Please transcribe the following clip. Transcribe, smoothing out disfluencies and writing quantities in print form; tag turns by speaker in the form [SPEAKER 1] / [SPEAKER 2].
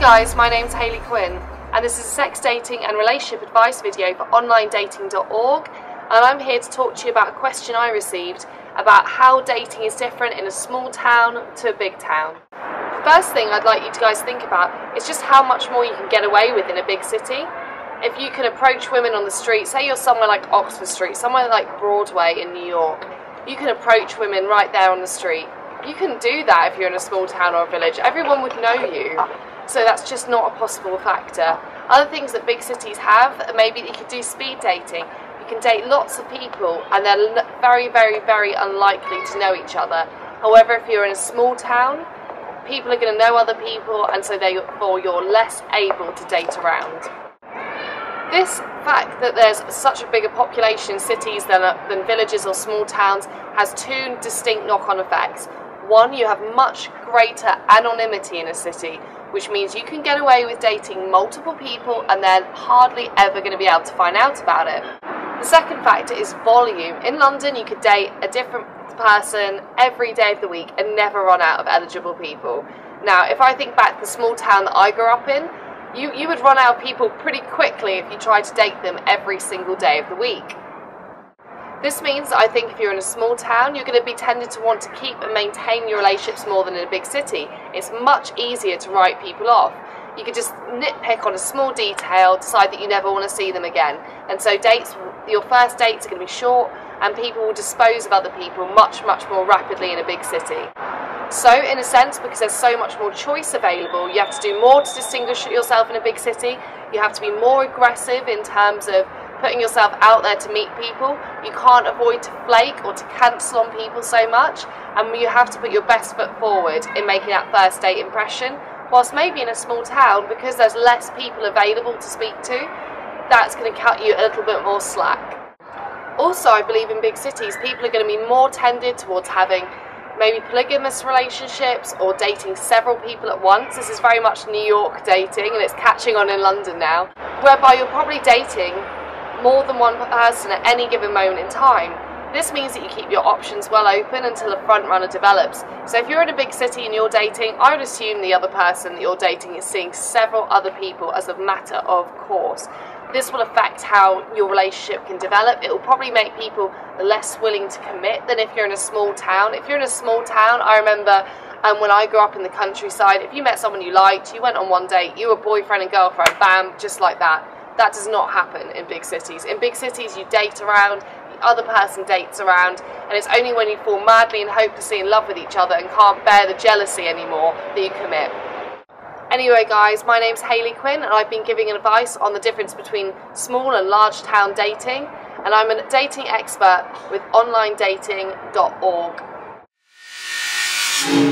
[SPEAKER 1] guys, my name's Hayley Quinn and this is a sex dating and relationship advice video for onlinedating.org, and I'm here to talk to you about a question I received about how dating is different in a small town to a big town. First thing I'd like you guys to think about is just how much more you can get away with in a big city. If you can approach women on the street, say you're somewhere like Oxford Street, somewhere like Broadway in New York, you can approach women right there on the street. You can do that if you're in a small town or a village. Everyone would know you. So that's just not a possible factor. Other things that big cities have, maybe you could do speed dating. You can date lots of people and they're very, very, very unlikely to know each other. However, if you're in a small town, people are going to know other people, and so therefore you're less able to date around. This fact that there's such a bigger population in cities than villages or small towns has two distinct knock-on effects. One, you have much greater anonymity in a city, which means you can get away with dating multiple people and they're hardly ever going to be able to find out about it. The second factor is volume. In London, you could date a different person every day of the week and never run out of eligible people. Now, if I think back to the small town that I grew up in, you would run out of people pretty quickly if you tried to date them every single day of the week. This means that I think if you're in a small town, you're going to be tended to want to keep and maintain your relationships more than in a big city. It's much easier to write people off. You could just nitpick on a small detail, decide that you never want to see them again. And so your first dates are going to be short, and people will dispose of other people much, much more rapidly in a big city. So, in a sense, because there's so much more choice available, you have to do more to distinguish yourself in a big city. You have to be more aggressive in terms of putting yourself out there to meet people. You can't avoid to flake or to cancel on people so much, and you have to put your best foot forward in making that first date impression. Whilst maybe in a small town, because there's less people available to speak to, that's going to cut you a little bit more slack. Also, I believe in big cities, people are going to be more tended towards having maybe polygamous relationships or dating several people at once. This is very much New York dating, and it's catching on in London now, whereby you're probably dating more than one person at any given moment in time. This means that you keep your options well open until a front runner develops. So if you're in a big city and you're dating, I would assume the other person that you're dating is seeing several other people as a matter of course. This will affect how your relationship can develop. It will probably make people less willing to commit than if you're in a small town. If you're in a small town, I remember when I grew up in the countryside, if you met someone you liked, you went on one date, you were boyfriend and girlfriend, bam, just like that. That does not happen in big cities. In big cities, you date around, the other person dates around, and it's only when you fall madly and hopelessly in love with each other and can't bear the jealousy anymore that you commit. Anyway guys, my name's Hayley Quinn, and I've been giving advice on the difference between small and large town dating, and I'm a dating expert with onlinedating.org.